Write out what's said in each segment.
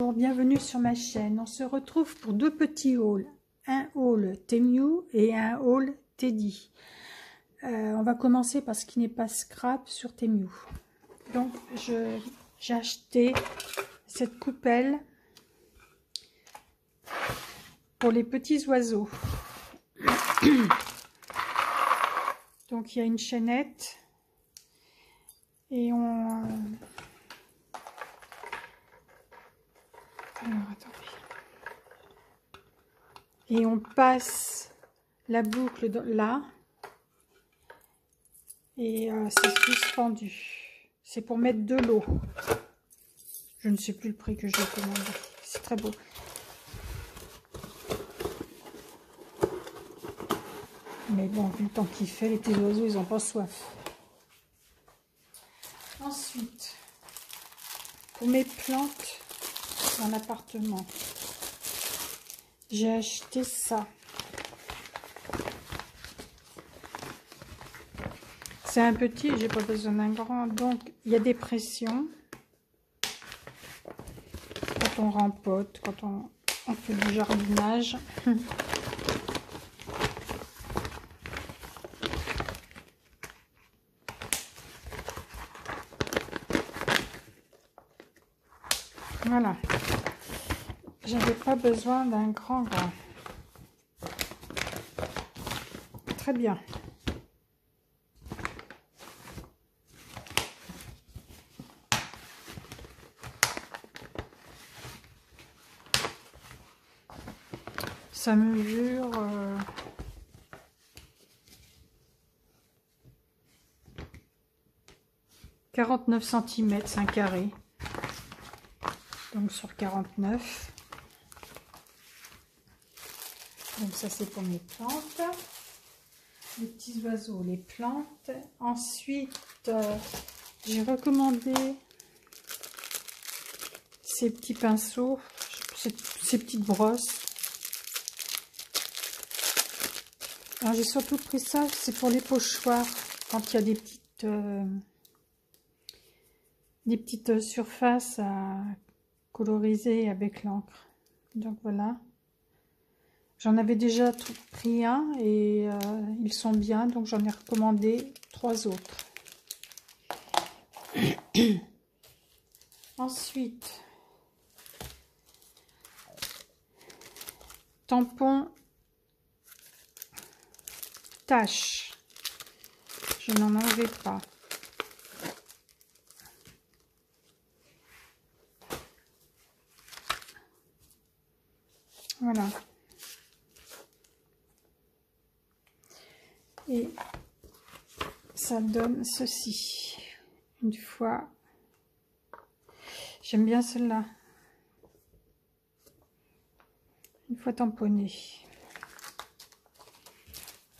Bonjour, bienvenue sur ma chaîne. On se retrouve pour deux petits hauls. Un haul Temu et un haul Teddy. On va commencer par ce qui n'est pas scrap sur Temu. Donc j'ai acheté cette coupelle pour les petits oiseaux. Donc il y a une chaînette et on... Alors, attendez. Et on passe la boucle là et c'est suspendu. C'est pour mettre de l'eau. Je ne sais plus le prix que j'ai commandé. C'est très beau. Mais bon, vu le temps qu'il fait, les petits oiseaux, ils n'ont pas soif. Ensuite, pour mes plantes dans l'appartement, j'ai acheté ça. C'est un petit, j'ai pas besoin d'un grand. Donc, il y a des pressions. Quand on rempote, quand on fait du jardinage. Voilà. J'avais pas besoin d'un grand. Très bien. Ça mesure 49 cm, c'est un carré. Donc sur 49. Donc ça c'est pour mes plantes. Les petits oiseaux, les plantes. Ensuite, j'ai recommandé ces petits pinceaux, ces petites brosses. Alors j'ai surtout pris ça, c'est pour les pochoirs, quand il y a des petites surfaces à coloriser avec l'encre. Donc voilà. J'en avais déjà pris un et ils sont bien, donc j'en ai recommandé 3 autres. Ensuite, tampon tache. Je n'en avais pas. Voilà. Et ça donne ceci. Une fois, j'aime bien celle-là. Une fois tamponnée.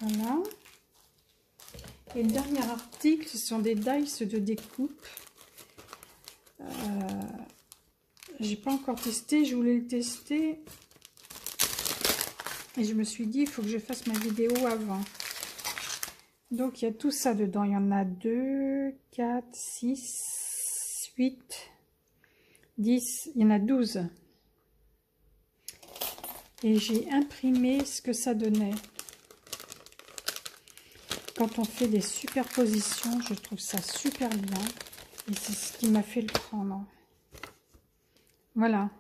Voilà. Et le dernier article, ce sont des dice de découpe. J'ai pas encore testé, je voulais le tester. Et je me suis dit, il faut que je fasse ma vidéo avant. Donc, il y a tout ça dedans. Il y en a 2, 4, 6, 8, 10. Il y en a 12. Et j'ai imprimé ce que ça donnait. Quand on fait des superpositions, je trouve ça super bien. Et c'est ce qui m'a fait le prendre. Voilà.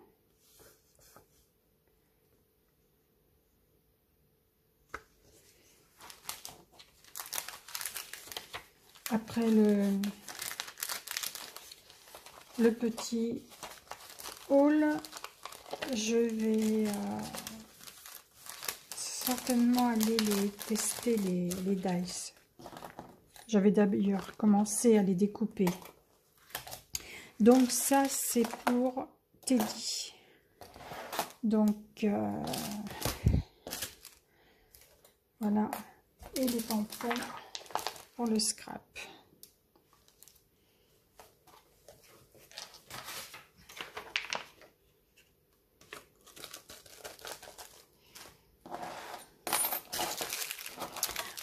Après le petit haul, je vais certainement aller les tester, les dice. J'avais d'ailleurs commencé à les découper. Donc ça, c'est pour Teddy. Donc voilà. Et les tampons pour le scrap.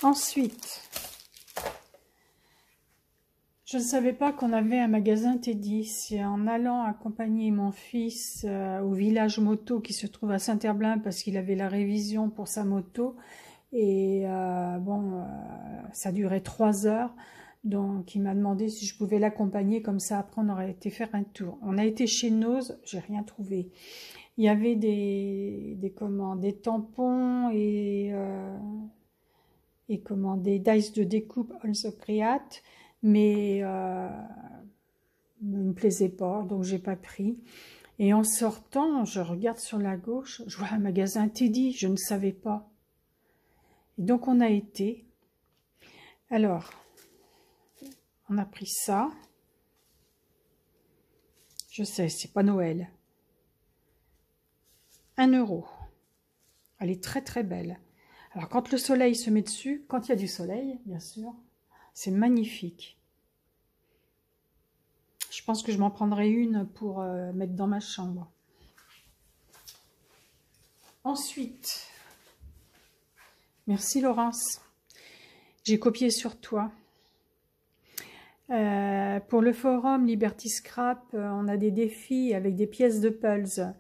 Ensuite, Je ne savais pas qu'on avait un magasin Teddy. C'est en allant accompagner mon fils au village moto qui se trouve à Saint-Herblain parce qu'il avait la révision pour sa moto. Et ça durait 3 heures. Donc il m'a demandé si je pouvais l'accompagner. Comme ça, après, on aurait été faire un tour. On a été chez Noz, j'ai rien trouvé. Il y avait des tampons et des dice de découpe Also Create, mais ne me plaisait pas, donc j'ai pas pris. Et en sortant, je regarde sur la gauche, je vois un magasin Teddy, je ne savais pas. Et donc on a été. Alors, on a pris ça. Je sais, c'est pas Noël. 1 €. Elle est très très belle. Alors quand le soleil se met dessus, quand il y a du soleil, bien sûr, c'est magnifique. Je pense que je m'en prendrai une pour mettre dans ma chambre. Ensuite, merci Laurence, j'ai copié sur toi. Pour le forum Liberty Scrap, on a des défis avec des pièces de puzzle.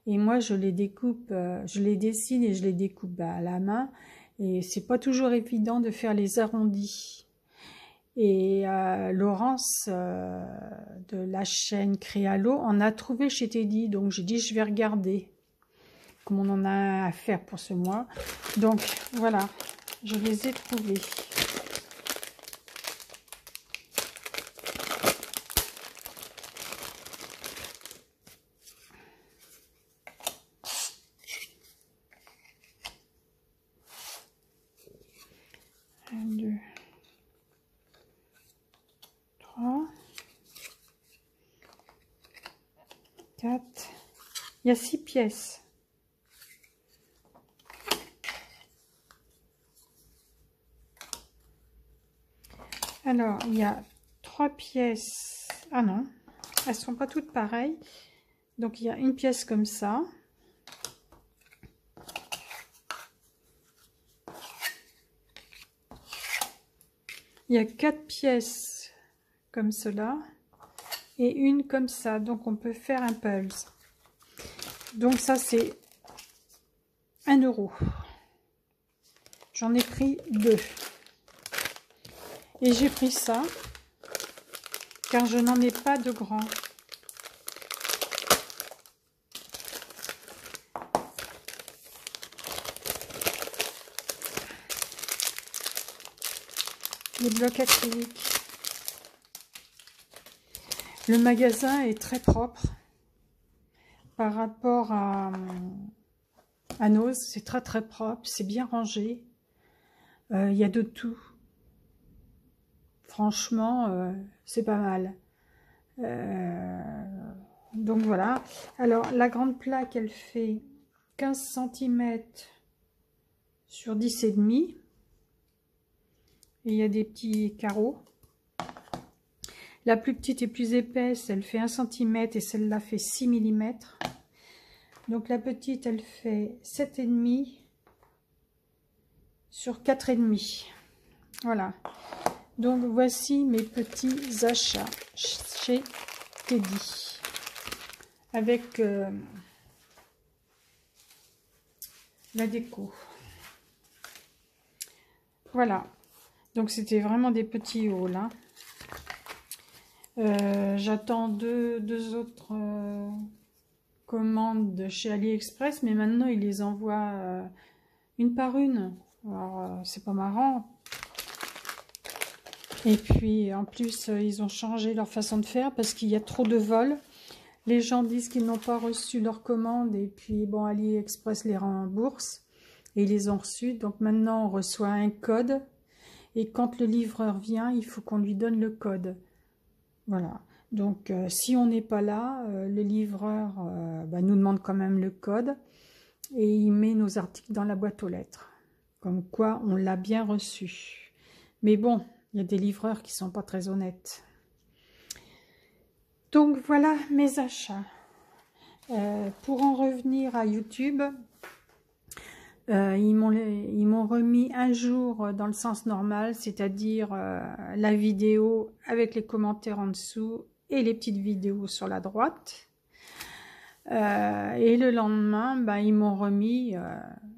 Et moi, je les découpe, je les dessine et je les découpe à la main. Et c'est pas toujours évident de faire les arrondis. Et Laurence de la chaîne Créalo en a trouvé chez Teddy. Donc j'ai dit je vais regarder comme on en a à faire pour ce mois. Donc voilà, je les ai trouvés. Un, 2, 3, 4. Il y a 6 pièces. Alors, il y a 3 pièces. Ah non, elles sont pas toutes pareilles. Donc, il y a une pièce comme ça. Il y a 4 pièces comme cela. Et une comme ça. Donc, on peut faire un pulse. Donc, ça, c'est 1 €. J'en ai pris 2. Et j'ai pris ça, car je n'en ai pas de grand. Les blocs acryliques. Le magasin est très propre par rapport à Noz. C'est très très propre, c'est bien rangé. Il y a de tout. Franchement, c'est pas mal. Donc voilà. Alors la grande plaque, elle fait 15 cm sur 10,5. Et il y a des petits carreaux. La plus petite et plus épaisse, elle fait 1 cm et celle-là fait 6 mm. Donc la petite, elle fait 7,5 sur 4,5. Voilà. Donc voici mes petits achats chez Teddy. Avec la déco. Voilà. Donc c'était vraiment des petits hauls. Hein. J'attends deux autres commandes de chez AliExpress, mais maintenant ils les envoient une par une. Alors c'est pas marrant. Et puis en plus ils ont changé leur façon de faire parce qu'il y a trop de vols. Les gens disent qu'ils n'ont pas reçu leur commande et puis bon, AliExpress les rembourse et ils les ont reçus. Donc maintenant on reçoit un code et quand le livreur vient, il faut qu'on lui donne le code. Voilà. Donc si on n'est pas là, le livreur nous demande quand même le code et il met nos articles dans la boîte aux lettres. Comme quoi on l'a bien reçu. Mais bon, il y a des livreurs qui sont pas très honnêtes. Donc voilà mes achats. Pour en revenir à YouTube, Ils m'ont remis un jour dans le sens normal, c'est-à-dire la vidéo avec les commentaires en dessous et les petites vidéos sur la droite. Et le lendemain, ben, ils m'ont remis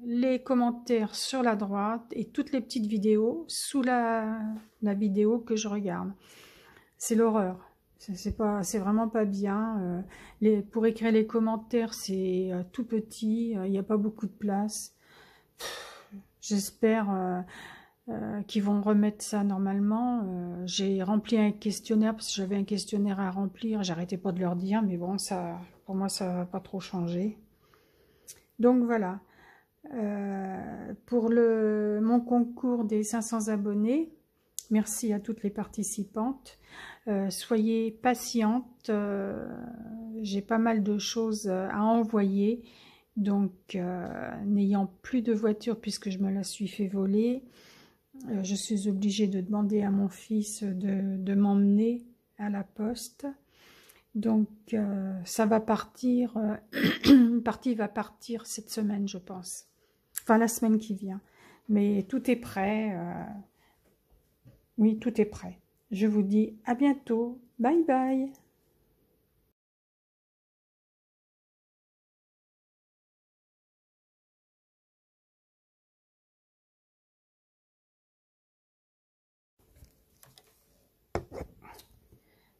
les commentaires sur la droite et toutes les petites vidéos sous la vidéo que je regarde. C'est l'horreur. C'est vraiment pas bien. Pour écrire les commentaires, c'est tout petit. Il n'y a pas beaucoup de place. J'espère qu'ils vont remettre ça normalement. J'ai rempli un questionnaire parce que j'avais un questionnaire à remplir. J'arrêtais pas de leur dire, mais bon, ça, pour moi, ça va pas trop changer. Donc voilà. Pour mon concours des 500 abonnés, merci à toutes les participantes. Soyez patientes. J'ai pas mal de choses à envoyer. Donc, n'ayant plus de voiture puisque je me la suis fait voler, je suis obligée de demander à mon fils de m'emmener à la poste. Donc, ça va partir, une partie va partir cette semaine, je pense. Enfin, la semaine qui vient. Mais tout est prêt. Oui, tout est prêt. Je vous dis à bientôt. Bye bye.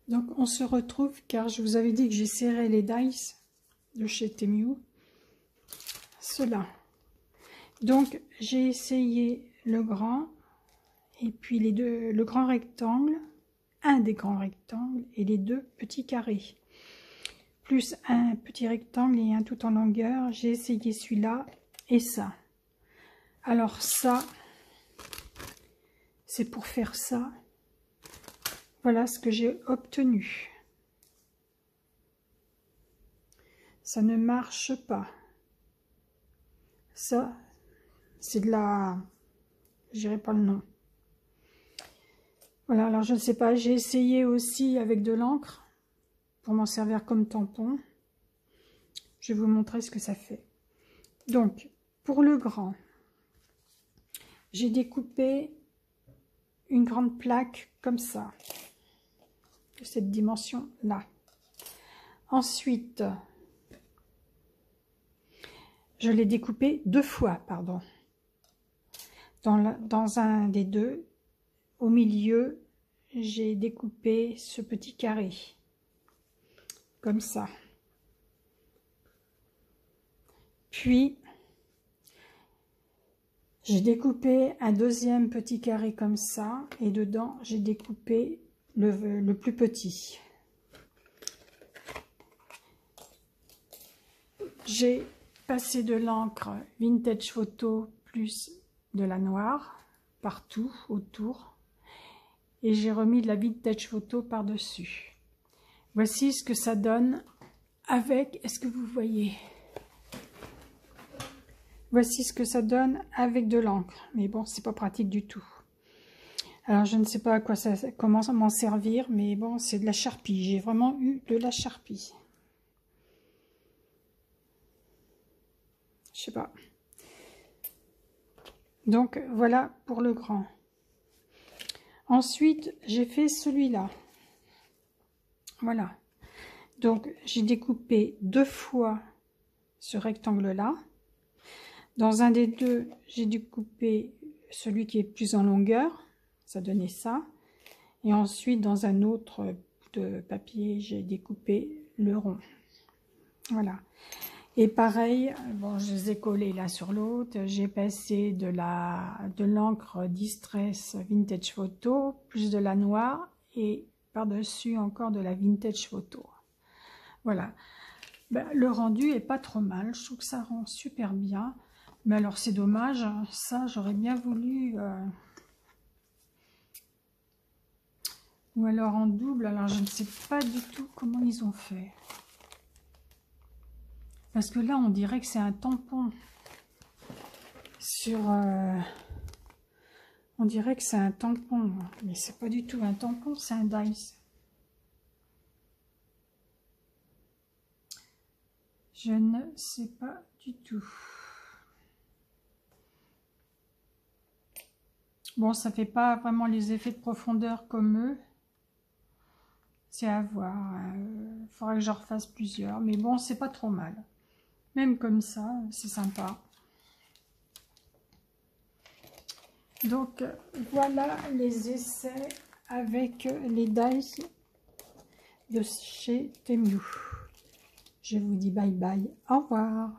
Donc, on se retrouve car je vous avais dit que j'ai serré les dice de chez Temu. Ceux-là. Donc, j'ai essayé le grand et puis le grand rectangle, un des grands rectangles et les deux petits carrés. Plus un petit rectangle et un tout en longueur. J'ai essayé celui-là et ça. Alors ça, c'est pour faire ça. Voilà ce que j'ai obtenu. Ça ne marche pas. Ça, c'est de la... je dirais pas le nom. Voilà, alors je ne sais pas, j'ai essayé aussi avec de l'encre pour m'en servir comme tampon. Je vais vous montrer ce que ça fait. Donc, pour le grand, j'ai découpé une grande plaque comme ça, de cette dimension-là. Ensuite, je l'ai découpé 2 fois, pardon. Dans un des deux, au milieu, j'ai découpé ce petit carré, comme ça. Puis, j'ai découpé un deuxième petit carré comme ça, et dedans, j'ai découpé le plus petit. J'ai passé de l'encre Vintage Photo plus de la noire partout autour et j'ai remis de la Vintage Photo par-dessus. Voici ce que ça donne avec, est-ce que vous voyez? Voici ce que ça donne avec de l'encre, mais bon, c'est pas pratique du tout. Alors je ne sais pas à quoi comment m'en servir, mais bon, c'est de la charpie. J'ai vraiment eu de la charpie. Je sais pas. Donc voilà pour le grand. Ensuite, j'ai fait celui-là. Voilà. Donc j'ai découpé 2 fois ce rectangle-là. Dans un des deux, j'ai découpé celui qui est plus en longueur. Ça donnait ça. Et ensuite, dans un autre de papier, j'ai découpé le rond. Voilà. Et pareil, bon, je les ai collés l'un sur l'autre. J'ai passé de l'encre Distress Vintage Photo, plus de la noire, et par-dessus encore de la Vintage Photo. Voilà. Ben, le rendu est pas trop mal. Je trouve que ça rend super bien. Mais alors, c'est dommage. Ça, j'aurais bien voulu... Ou alors en double. Alors, je ne sais pas du tout comment ils ont fait. Parce que là, on dirait que c'est un tampon sur... on dirait que c'est un tampon, mais c'est pas du tout un tampon, c'est un dice. Je ne sais pas du tout. Bon, ça fait pas vraiment les effets de profondeur comme eux. C'est à voir. Faudrait que j'en refasse plusieurs. Mais bon, c'est pas trop mal. Même comme ça, c'est sympa. Donc, voilà les essais avec les dies de chez Temu. Je vous dis bye bye. Au revoir.